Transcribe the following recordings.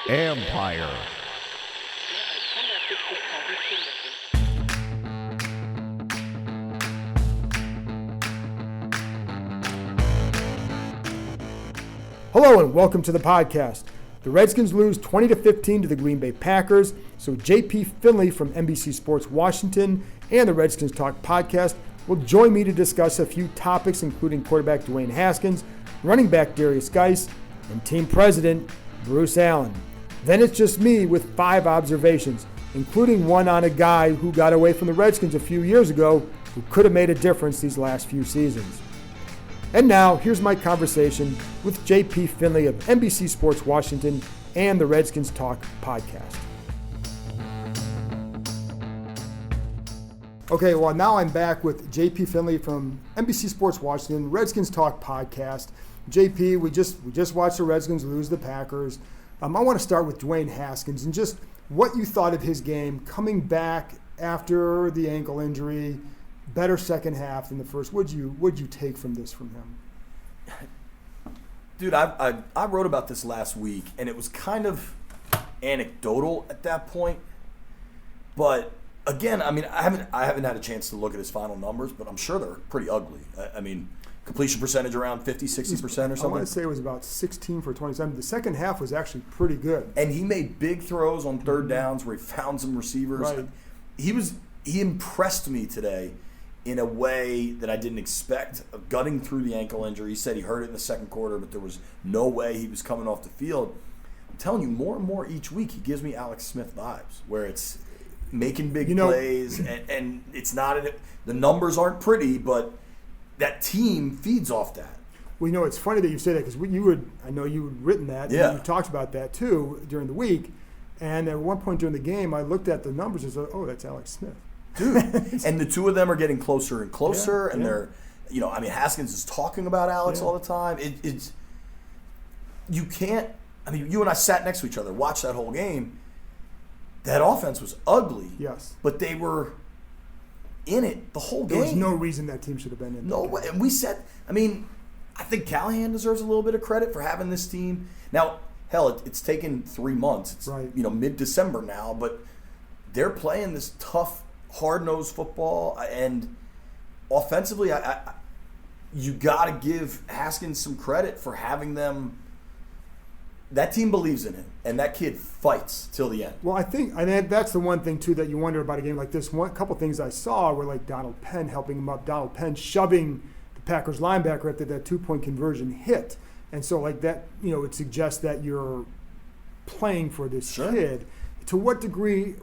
Empire. Hello and welcome to the podcast. The Redskins lose 20-15 to the Green Bay Packers, so JP Finlay from NBC Sports Washington and the Redskins Talk podcast will join me to discuss a few topics including quarterback Dwayne Haskins, running back Darius Geis, and team president Bruce Allen. Then it's just me with 5 observations, including one on a guy who got away from the Redskins a few years ago who could have made a difference these last few seasons. And now, here's my conversation with JP Finlay of NBC Sports Washington and the Redskins Talk podcast. Okay, well, now I'm back with JP Finlay from NBC Sports Washington, Redskins Talk podcast. JP, we just watched the Redskins lose the Packers. I want to start with Dwayne Haskins and just what you thought of his game coming back after the ankle injury. Better second half than the first. What'd you take from this from him? Dude, I wrote about this last week, and it was kind of anecdotal at that point. But again, I mean, I haven't had a chance to look at his final numbers, but I'm sure they're pretty ugly. I mean, completion percentage around 50, 60% or something. I want to say it was about 16 for 27. The second half was actually pretty good. And he made big throws on third downs where he found some receivers. Right. He impressed me today in a way that I didn't expect, gutting through the ankle injury. He said he hurt it in the second quarter, but there was no way he was coming off the field. I'm telling you, more and more each week, he gives me Alex Smith vibes, where it's making big plays, and it's not the numbers aren't pretty, but that team feeds off that. Well, it's funny that you say that because I know you had written that. Yeah. And you talked about that too during the week. And at one point during the game, I looked at the numbers and said, "Oh, that's Alex Smith." Dude, and the two of them are getting closer and closer, and they're, I mean, Haskins is talking about Alex all the time. It's you can't. I mean, you and I sat next to each other, watched that whole game. That offense was ugly. Yes, but they were in it the whole game. There was no reason that team should have been in. No way. And we said, I mean, I think Callahan deserves a little bit of credit for having this team. Now, hell, it's taken 3 months. It's mid-December now, but they're playing this tough, hard-nosed football, and offensively, you got to give Haskins some credit for having them. That team believes in him, and that kid fights till the end. Well, I think that's the one thing too that you wonder about a game like this. One couple things I saw were like Donald Penn helping him up, Donald Penn shoving the Packers linebacker after that 2-point conversion hit, and so like that, it suggests that you're playing for this kid. To what degree?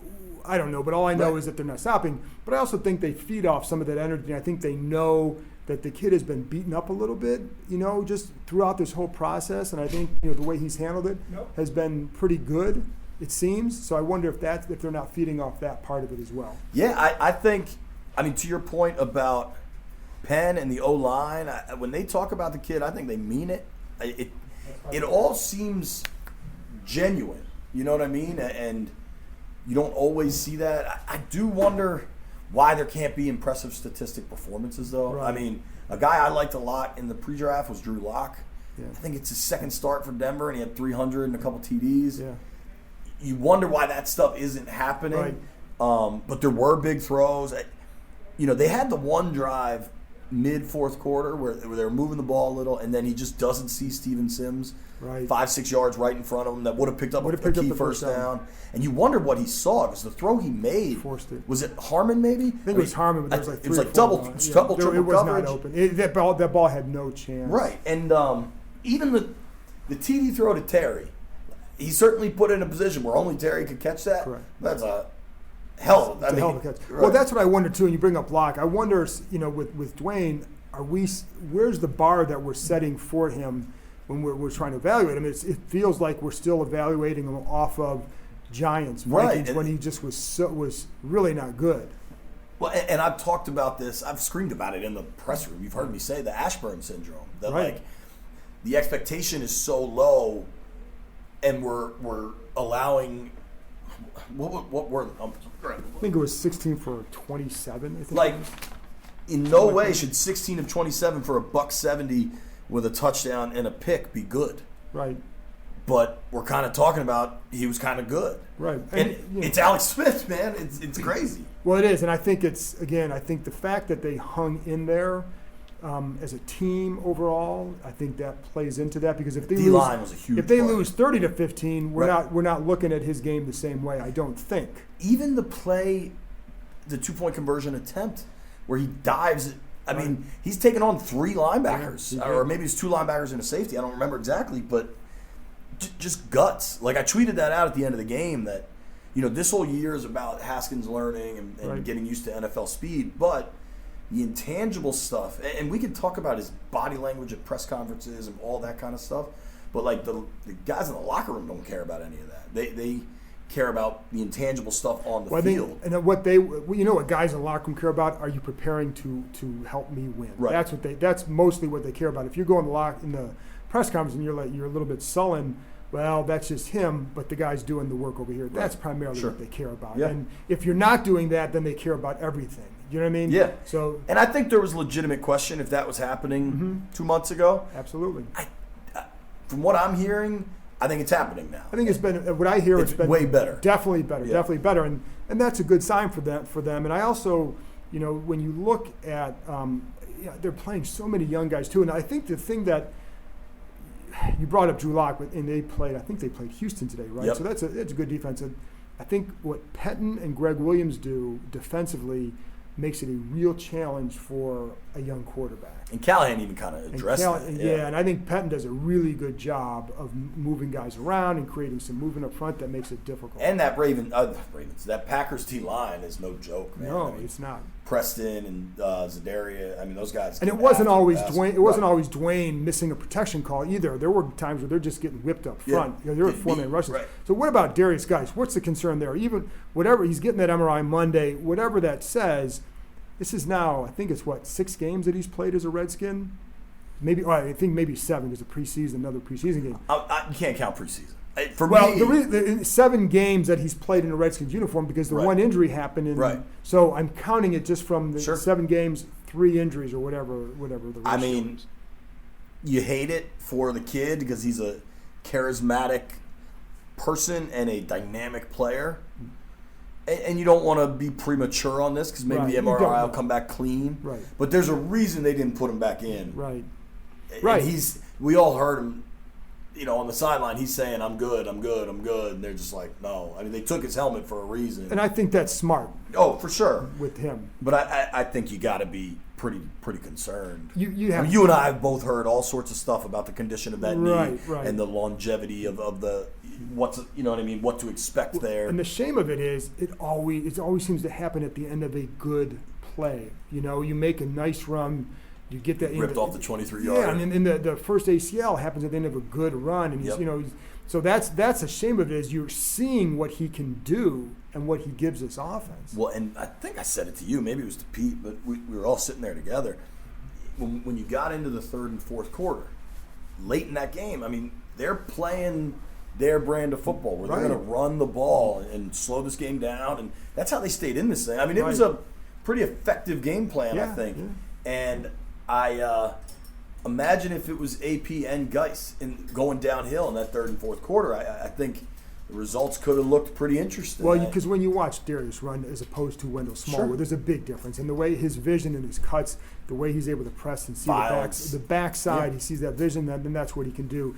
I don't know, but all I know is that they're not stopping. But I also think they feed off some of that energy. I think they know that the kid has been beaten up a little bit, just throughout this whole process. And I think, the way he's handled it has been pretty good, it seems. So I wonder if they're not feeding off that part of it as well. Yeah, I think, to your point about Penn and the O-line, when they talk about the kid, I think they mean it. It all seems genuine, you know what I mean? And you don't always see that. I do wonder why there can't be impressive statistic performances, though. Right. I mean, a guy I liked a lot in the pre-draft was Drew Lock. Yeah. I think it's his second start for Denver, and he had 300 and a couple TDs. Yeah. You wonder why that stuff isn't happening. Right. But there were big throws. They had the one drive mid-fourth quarter where they were moving the ball a little, and then he just doesn't see Steven Sims 5-6 yards right in front of him that would have picked up a key first down. And you wonder what he saw, because the throw he made, was it Harmon maybe? I think it was Harmon, but there was like three it was like triple triple it was coverage. Not open. That ball had no chance. Right, and even the TD throw to Terry, he certainly put it in a position where only Terry could catch that. Correct. That's a hell of a catch. Right. Well, that's what I wonder too. And you bring up Locke. I wonder, with Dwayne, where's the bar that we're setting for him when we're trying to evaluate him? It feels like we're still evaluating him off of Giants, Vikings, when he just was really not good. Well, and I've talked about this. I've screamed about it in the press room. You've heard me say the Ashburn syndrome. That like the expectation is so low, and we're allowing what were I think it was 16 for 27. I think. Like, in no way should 16 of 27 for $170 with a touchdown and a pick be good. Right. But we're kind of talking about he was kind of good. Right. And it's Alex Smith, man. It's crazy. Well, it is. And I think I think the fact that they hung in there as a team overall, I think that plays into that, because if they D-line was a huge if they part. lose 30-15, we're not looking at his game the same way, I don't think. Even the 2-point conversion attempt where he dives, I mean, he's taken on 3 linebackers, or maybe it's 2 linebackers and a safety. I don't remember exactly, but just guts. Like, I tweeted that out at the end of the game that, this whole year is about Haskins learning and getting used to NFL speed, but the intangible stuff, and we can talk about his body language at press conferences and all that kind of stuff, but like the guys in the locker room don't care about any of that. They care about the intangible stuff on the field. And what guys in the locker room care about, are you preparing to help me win? Right. That's mostly what they care about. If you go in the press conference and you're a little bit sullen, well, that's just him, but the guy's doing the work over here. That's primarily what they care about. Yeah. And if you're not doing that, then they care about everything. You know what I mean? Yeah. So, and I think there was a legitimate question if that was happening 2 months ago. Absolutely. From what I'm hearing, I think it's happening now. I think it's been, what I hear, it's been way better. Definitely better. And that's a good sign for them. And I also, when you look at, they're playing so many young guys too. And I think the thing that you brought up, Drew Lock, and I think they played Houston today, right? Yep. So that's a good defense. And I think what Pettin and Greg Williams do defensively makes it a real challenge for a young quarterback. And Callahan even kind of addressed that. Yeah, and I think Pettin does a really good job of moving guys around and creating some movement up front that makes it difficult. And that that Packers T line is no joke, man. No, it's not. Preston and Zadaria, those guys. And it wasn't always Dwayne. It wasn't always Dwayne missing a protection call either. There were times where they're just getting whipped up front. They were 4-man rushes. Right. So what about Darius Geis? What's the concern there? Even whatever, he's getting that MRI Monday. Whatever that says, this is now, I think it's 6 games that he's played as a Redskin. I think maybe 7 because another preseason game. You can't count preseason. The 7 games that he's played in a Redskins uniform, because the one injury happened. So I'm counting it just from the 7 games, 3 injuries or whatever the ratio is. You hate it for the kid because he's a charismatic person and a dynamic player. And you don't want to be premature on this because maybe the MRI will come back clean. Right. But there's a reason they didn't put him back in. Right. And we all heard him, on the sideline. He's saying, "I'm good, I'm good, I'm good." And they're just like, "No." I mean, they took his helmet for a reason. And I think that's smart. Oh, for sure. With him. But I think you got to be pretty concerned. You have. You and I have both heard all sorts of stuff about the condition of that knee and the longevity of the. What to expect there. And the shame of it is, it always seems to happen at the end of a good play. You make a nice run, you get that ripped off the 23-yard. Yeah, and then the first ACL happens at the end of a good run, and so that's a shame of it, is you're seeing what he can do and what he gives this offense. Well, and I think I said it to you, maybe it was to Pete, but we were all sitting there together. When you got into the third and fourth quarter, late in that game, they're playing their brand of football where they're going to run the ball and slow this game down, and that's how they stayed in this thing. It was a pretty effective game plan, I think. Yeah. And I imagine if it was AP and Geis going downhill in that third and fourth quarter, I think the results could have looked pretty interesting. Well, because when you watch Darius run as opposed to Wendell Smallwood, there's a big difference. And the way his vision and his cuts, the way he's able to press and see the backside, he sees that vision, then that's what he can do.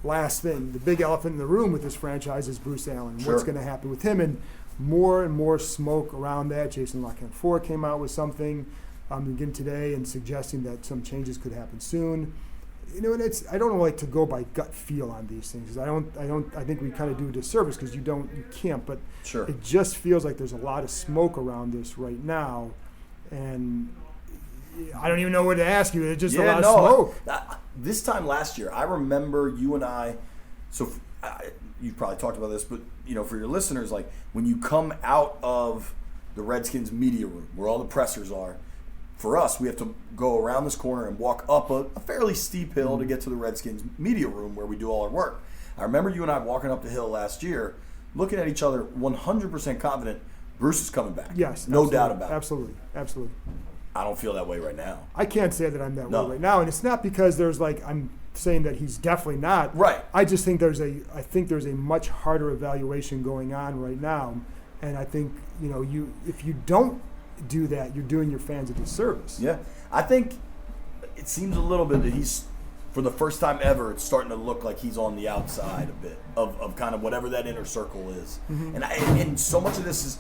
Last thing, the big elephant in the room with this franchise is Bruce Allen. What's going to happen with him? And more smoke around that. Jason LaCanfora came out with something again today and suggesting that some changes could happen soon. And I don't like to go by gut feel on these things. I think we kind of do a disservice because you can't. But it just feels like there's a lot of smoke around this right now, and I don't even know what to ask you. It's just a lot of smoke. This time last year, I remember you and I. So you've probably talked about this, but for your listeners, like when you come out of the Redskins media room where all the pressers are. For us, we have to go around this corner and walk up a fairly steep hill to get to the Redskins media room where we do all our work. I remember you and I walking up the hill last year, looking at each other 100% confident Bruce is coming back. Yes. No doubt about it. Absolutely. I I don't feel that way right now. I can't say that I'm that way right now. And it's not because there's I'm saying that he's definitely not. Right. I just think there's a much harder evaluation going on right now, and I think if you don't do that, you're doing your fans a disservice. Yeah, I think it seems a little bit that he's, for the first time ever, it's starting to look like he's on the outside a bit of kind of whatever that inner circle is. Mm-hmm. And so much of this is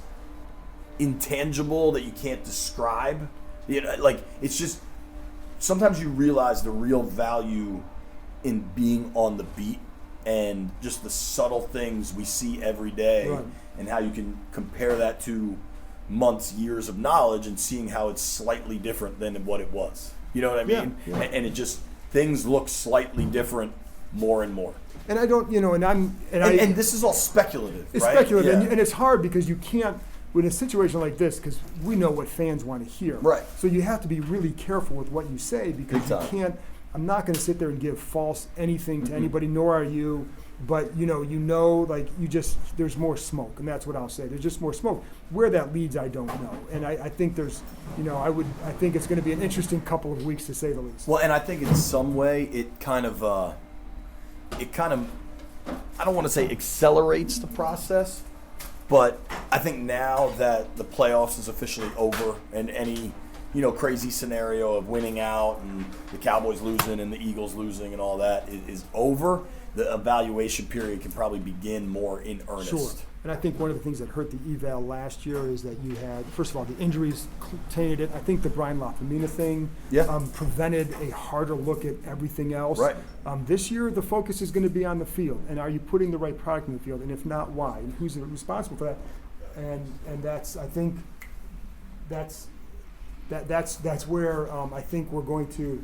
intangible that you can't describe. Like, it's just, sometimes you realize the real value in being on the beat and just the subtle things we see every day, right, and how you can compare that to months, years of knowledge and seeing how it's slightly different than what it was. You know what I mean? Yeah. And it just, things look slightly different more and more. And I don't, and this is all speculative, it's right? Speculative, yeah. and it's hard because you can't, with a situation like this, because we know what fans want to hear. Right. So you have to be really careful with what you say, because you can't, I'm not going to sit there and give false anything to anybody, nor are you. But there's more smoke, and that's what I'll say. There's just more smoke. Where that leads, I don't know. And I think there's, I think it's going to be an interesting couple of weeks, to say the least. Well, and I think in some way it kind of, I don't want to say accelerates the process, but I think now that the playoffs is officially over and any, crazy scenario of winning out and the Cowboys losing and the Eagles losing and all that is over, the evaluation period can probably begin more in earnest. Sure. And I think one of the things that hurt the eval last year is that you had, first of all, the injuries tainted it. I think the Brian Lafemina thing prevented a harder look at everything else. Right. This year, the focus is going to be on the field. And are you putting the right product in the field? And if not, why? And who's responsible for that? And that's, I think, that's where I think we're going to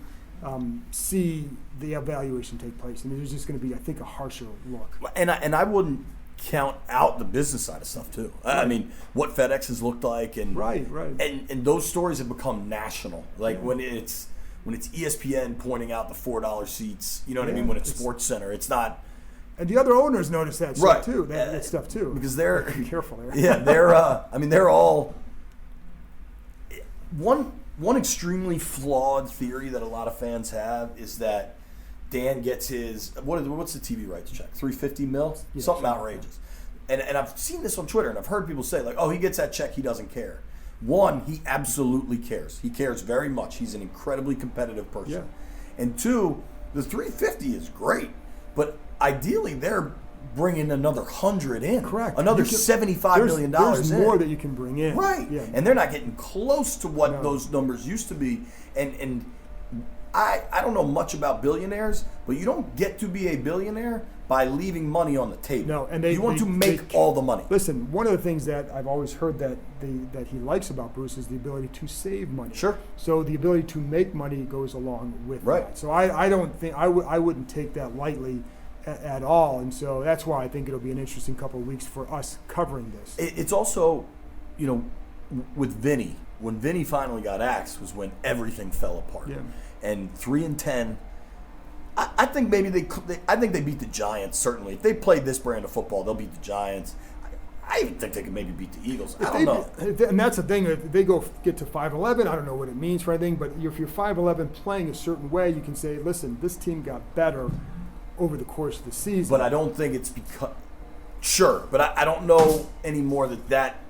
see the evaluation take place, and there's just going to be, I think, a harsher look. And I wouldn't count out the business side of stuff too. Right. I mean, what FedEx has looked like, and right, and those stories have become national. Like when it's ESPN pointing out the $4 seats, you know what I mean? When it's Sports Center, it's not. And the other owners notice that stuff too. That stuff too, because they're be careful there. Yeah, they're. I mean, they're all. One extremely flawed theory that a lot of fans have is that Dan gets his, what's the TV rights check? $350 million? Yeah, something outrageous. And I've seen this on Twitter, and I've heard people say, like, oh, he gets that check, he doesn't care. One, he absolutely cares. He cares very much. He's an incredibly competitive person. Yeah. And two, the $350 is great, but ideally they're bringing another 100 in. Correct. Another $75 million there's in. more that you can bring in. Right. Yeah. And they're not getting close to what those numbers used to be. And I don't know much about billionaires, but you don't get to be a billionaire by leaving money on the table. No, and you want to make all the money. Listen, one of the things that I've always heard that he likes about Bruce is the ability to save money. Sure. So the ability to make money goes along with right. that. So I don't think I wouldn't take that lightly at all, and so that's why I think it'll be an interesting couple of weeks for us covering this. It's also, with Vinny, when Vinny finally got axed was when everything fell apart. Yeah. And 3-10, I think maybe they beat the Giants. Certainly, if they played this brand of football, they'll beat the Giants. I even think they could maybe beat the Eagles. I don't know. And that's the thing. If they get to 5-11, I don't know what it means for anything. But if you're 5-11 playing a certain way, you can say, listen, this team got better over the course of the season. But I don't think it's because – sure. But I don't know anymore that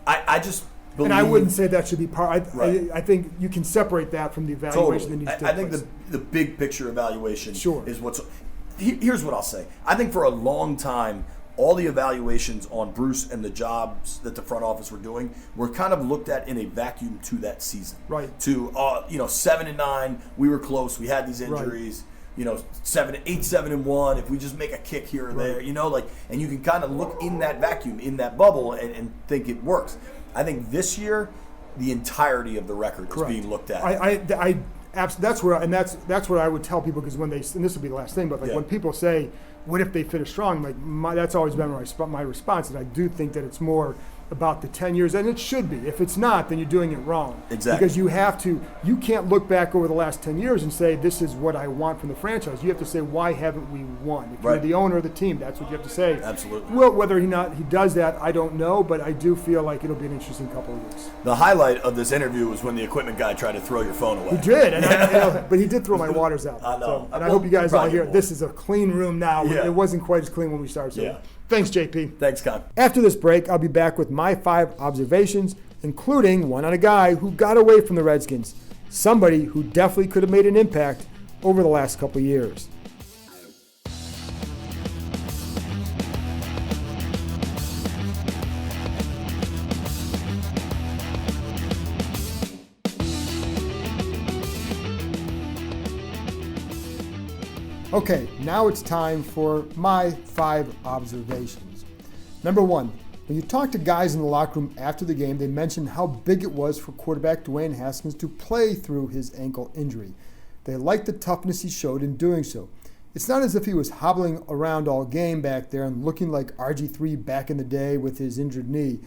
I just believe – and I wouldn't say that should be part – right. I think you can separate that from the evaluation that needs to take place. I think the big picture evaluation sure. is what's – here's what I'll say. I think for a long time, all the evaluations on Bruce and the jobs that the front office were doing were kind of looked at in a vacuum to that season. Right. To 7-9, we were close. We had these injuries. Right. 7-1. If we just make a kick here or there, and you can kind of look in that vacuum, in that bubble, and think it works. I think this year, the entirety of the record Correct. is being looked at. That's what I would tell people, because when and this will be the last thing, but when people say, what if they finish strong? That's always been my response, and I do think that it's more about the 10 years, and it should be. If it's not, then you're doing it wrong. Exactly. Because you can't look back over the last 10 years and say, this is what I want from the franchise. You have to say, why haven't we won? If you're the owner of the team, that's what you have to say. Absolutely. Well, whether he does that, I don't know, but I do feel like it'll be an interesting couple of years. The highlight of this interview was when the equipment guy tried to throw your phone away. He did, but he did throw my waters out. I know. So, and I hope you guys all hear, this is a clean room now. Yeah. It wasn't quite as clean when we started. So thanks, JP. Thanks, Con. After this break, I'll be back with my 5 observations, including one on a guy who got away from the Redskins, somebody who definitely could have made an impact over the last couple of years. Okay, now it's time for my 5 observations. Number 1, when you talk to guys in the locker room after the game, they mention how big it was for quarterback Dwayne Haskins to play through his ankle injury. They liked the toughness he showed in doing so. It's not as if he was hobbling around all game back there and looking like RG3 back in the day with his injured knee.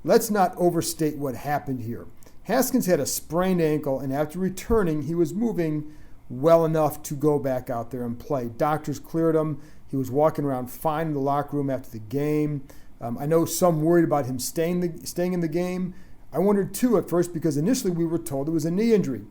Let's not overstate what happened here. Haskins had a sprained ankle, and after returning, he was moving well enough to go back out there and play. Doctors cleared him. He was walking around fine in the locker room after the game. I know some worried about him staying in the game. I wondered too at first because initially we were told it was a knee injury.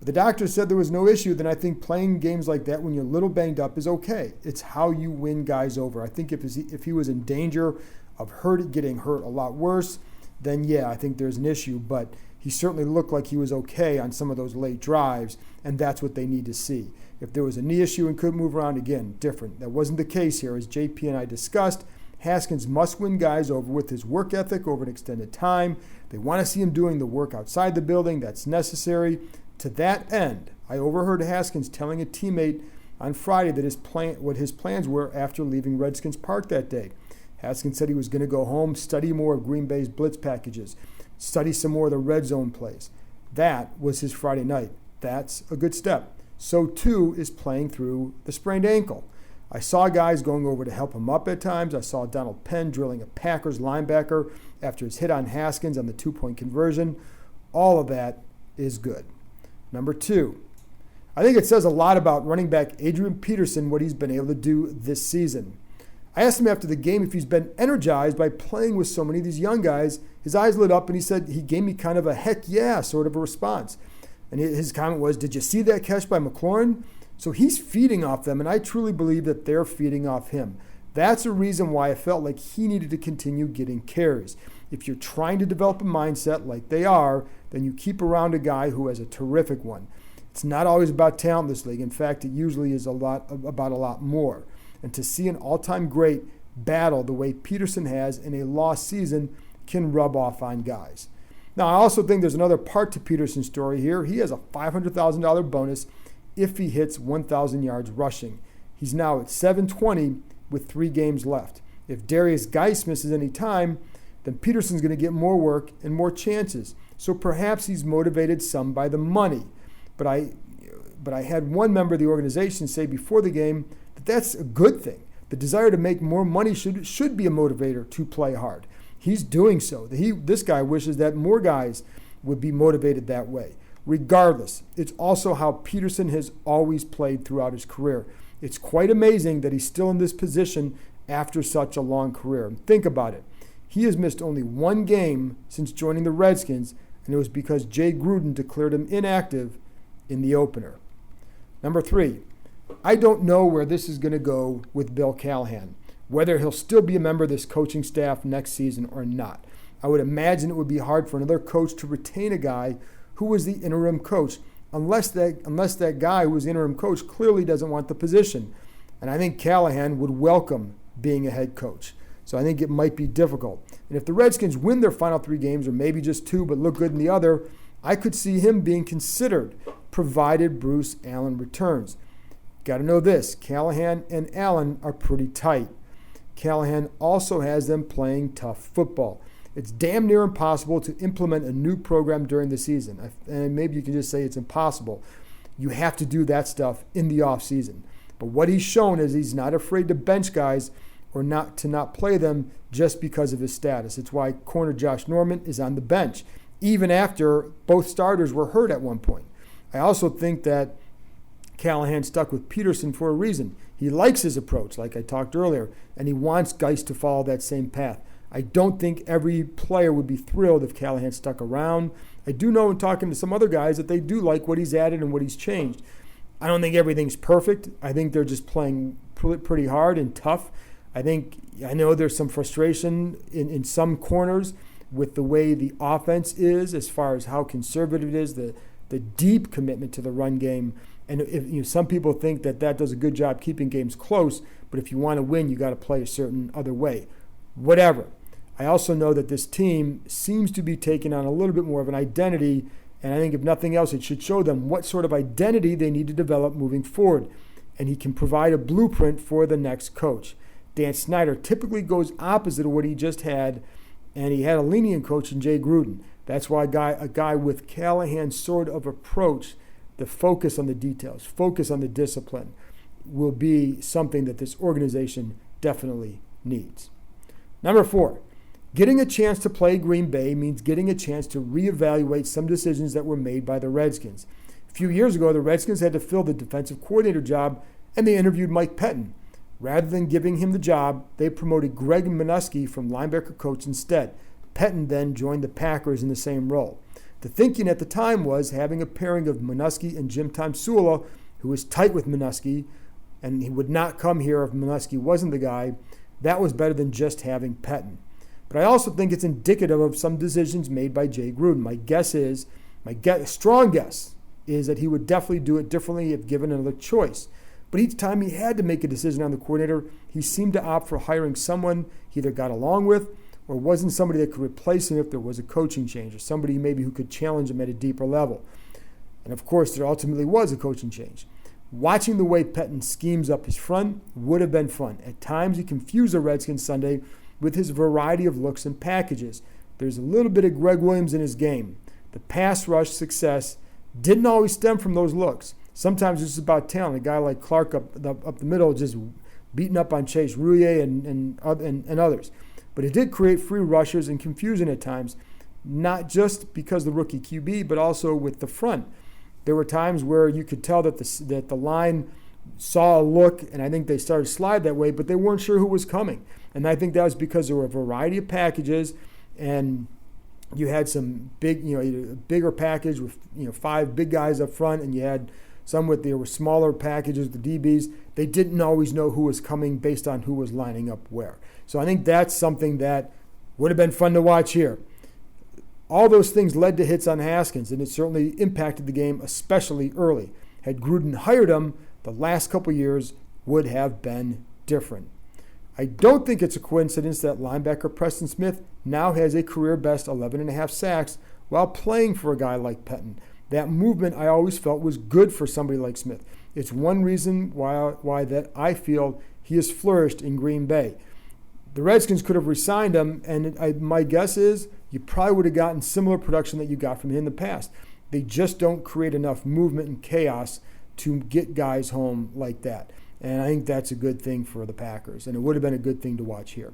But the doctor said there was no issue. Then I think playing games like that when you're a little banged up is okay. It's how you win guys over. I think if he was in danger of getting hurt a lot worse, then I think there's an issue. But he certainly looked like he was okay on some of those late drives, and that's what they need to see. If there was a knee issue and couldn't move around, again, different. That wasn't the case here. As JP and I discussed, Haskins must win guys over with his work ethic over an extended time. They want to see him doing the work outside the building that's necessary. To that end, I overheard Haskins telling a teammate on Friday that what his plans were after leaving Redskins Park that day. Haskins said he was going to go home, study more of Green Bay's blitz packages, study some more of the red zone plays. That was his Friday night. That's a good step. So too is playing through the sprained ankle. I saw guys going over to help him up at times. I saw Donald Penn drilling a Packers linebacker after his hit on Haskins on the 2-point conversion. All of that is good. Number 2, I think it says a lot about running back Adrian Peterson, what he's been able to do this season. I asked him after the game if he's been energized by playing with so many of these young guys. His eyes lit up and he said he gave me kind of a heck yeah sort of a response. And his comment was, did you see that catch by McLaurin? So he's feeding off them, and I truly believe that they're feeding off him. That's a reason why I felt like he needed to continue getting carries. If you're trying to develop a mindset like they are, then you keep around a guy who has a terrific one. It's not always about talent in this league. In fact, it usually is about a lot more. And to see an all-time great battle the way Peterson has in a lost season can rub off on guys. Now, I also think there's another part to Peterson's story here. He has a $500,000 bonus if he hits 1,000 yards rushing. He's now at 720 with 3 games left. If Darius Geis misses any time, then Peterson's going to get more work and more chances. So perhaps he's motivated some by the money. But I had one member of the organization say before the game that that's a good thing. The desire to make more money should be a motivator to play hard. He's doing so. This guy wishes that more guys would be motivated that way. Regardless, it's also how Peterson has always played throughout his career. It's quite amazing that he's still in this position after such a long career. Think about it. He has missed only 1 game since joining the Redskins, and it was because Jay Gruden declared him inactive in the opener. Number 3, I don't know where this is going to go with Bill Callahan, whether he'll still be a member of this coaching staff next season or not. I would imagine it would be hard for another coach to retain a guy who was the interim coach, unless that guy who was interim coach clearly doesn't want the position. And I think Callahan would welcome being a head coach. So I think it might be difficult. And if the Redskins win their final 3 games, or maybe just 2, but look good in the other, I could see him being considered, provided Bruce Allen returns. Got to know this, Callahan and Allen are pretty tight. Callahan also has them playing tough football. It's damn near impossible to implement a new program during the season. And maybe you can just say it's impossible. You have to do that stuff in the offseason. But what he's shown is he's not afraid to bench guys or not to not play them just because of his status. It's why corner Josh Norman is on the bench, even after both starters were hurt at one point. I also think that Callahan stuck with Peterson for a reason. He likes his approach, like I talked earlier, and he wants Geist to follow that same path. I don't think every player would be thrilled if Callahan stuck around. I do know in talking to some other guys that they do like what he's added and what he's changed. I don't think everything's perfect. I think they're just playing pretty hard and tough. I know there's some frustration in some corners with the way the offense is as far as how conservative it is, the deep commitment to the run game. And if some people think that does a good job keeping games close, but if you want to win, you got to play a certain other way. Whatever. I also know that this team seems to be taking on a little bit more of an identity, and I think if nothing else, it should show them what sort of identity they need to develop moving forward. And he can provide a blueprint for the next coach. Dan Snyder typically goes opposite of what he just had, and he had a lenient coach in Jay Gruden. That's why a guy with Callahan's sort of approach, the focus on the details, focus on the discipline, will be something that this organization definitely needs. Number 4, getting a chance to play Green Bay means getting a chance to reevaluate some decisions that were made by the Redskins. A few years ago, the Redskins had to fill the defensive coordinator job, and they interviewed Mike Pettin. Rather than giving him the job, they promoted Greg Minuski from linebacker coach instead. Pettin then joined the Packers in the same role. The thinking at the time was having a pairing of Minuski and Jim Tomsula, who was tight with Minuski, and he would not come here if Minuski wasn't the guy. That was better than just having Pettin. But I also think it's indicative of some decisions made by Jay Gruden. My strong guess is that he would definitely do it differently if given another choice. But each time he had to make a decision on the coordinator, he seemed to opt for hiring someone he either got along with or wasn't somebody that could replace him if there was a coaching change, or somebody maybe who could challenge him at a deeper level. And of course, there ultimately was a coaching change. Watching the way Pettin schemes up his front would have been fun. At times, he confused the Redskins Sunday with his variety of looks and packages. There's a little bit of Greg Williams in his game. The pass rush success didn't always stem from those looks. Sometimes it's about talent. A guy like Clark up the middle just beating up on Chase Rouillet and others. But it did create free rushers and confusion at times, not just because the rookie QB, but also with the front. There were times where you could tell that the line saw a look, and I think they started to slide that way, but they weren't sure who was coming. And I think that was because there were a variety of packages, and you had some bigger package with 5 big guys up front, and you had some there were smaller packages, the DBs. They didn't always know who was coming based on who was lining up where. So I think that's something that would have been fun to watch here. All those things led to hits on Haskins, and it certainly impacted the game, especially early. Had Gruden hired him, the last couple years would have been different. I don't think it's a coincidence that linebacker Preston Smith now has a career-best 11.5 sacks while playing for a guy like Pettin. That movement I always felt was good for somebody like Smith. It's one reason why that I feel he has flourished in Green Bay. The Redskins could have re-signed him, and my guess is you probably would have gotten similar production that you got from him in the past. They just don't create enough movement and chaos to get guys home like that. And I think that's a good thing for the Packers, and it would have been a good thing to watch here.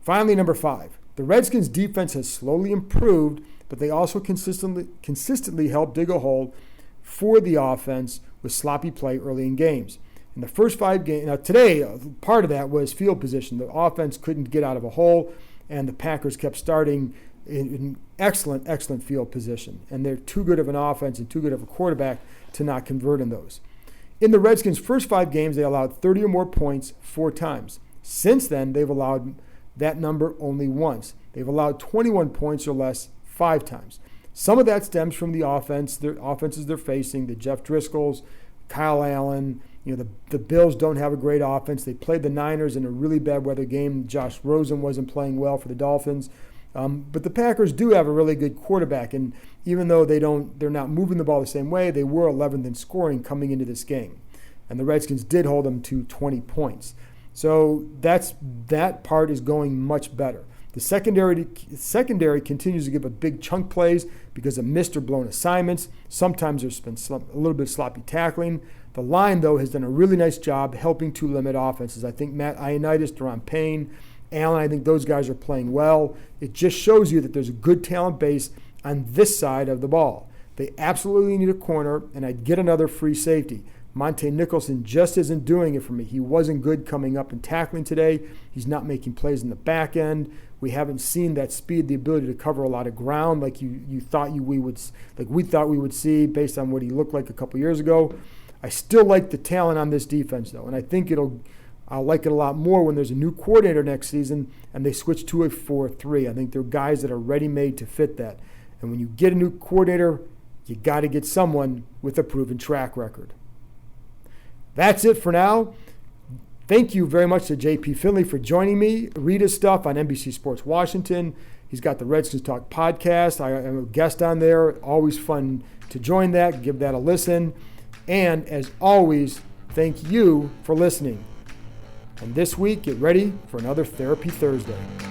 Finally, number 5. The Redskins' defense has slowly improved, but they also consistently helped dig a hole for the offense with sloppy play early in games. In the first 5 games, now today, part of that was field position. The offense couldn't get out of a hole, and the Packers kept starting in excellent field position. And they're too good of an offense and too good of a quarterback to not convert in those. In the Redskins' first 5 games, they allowed 30 or more points 4 times. Since then, they've allowed that number only once. They've allowed 21 points or less 5 times. Some of that stems from the offenses they're facing, the Jeff Driscolls, Kyle Allen. The Bills don't have a great offense. They played the Niners in a really bad weather game. Josh Rosen wasn't playing well for the Dolphins. But the Packers do have a really good quarterback, and even though they're not moving the ball the same way, they were 11th in scoring coming into this game. And the Redskins did hold them to 20 points. So that part is going much better. The secondary continues to give up big chunk plays because of missed or blown assignments. Sometimes there's been a little bit of sloppy tackling. The line, though, has done a really nice job helping to limit offenses. I think Matt Ioannidis, Deron Payne, Allen, I think those guys are playing well. It just shows you that there's a good talent base on this side of the ball. They absolutely need a corner, and I'd get another free safety. Monte Nicholson just isn't doing it for me. He wasn't good coming up and tackling today. He's not making plays in the back end. We haven't seen that speed, the ability to cover a lot of ground like we thought we would see based on what he looked like a couple years ago. I still like the talent on this defense, though, and I think I'll like it a lot more when there's a new coordinator next season and they switch to a 4-3. I think they're guys that are ready-made to fit that. And when you get a new coordinator, you got to get someone with a proven track record. That's it for now. Thank you very much to JP Finlay for joining me. Read his stuff on NBC Sports Washington. He's got the Redskins Talk podcast. I am a guest on there. Always fun to join that. Give that a listen. And as always, thank you for listening. And this week, get ready for another Therapy Thursday.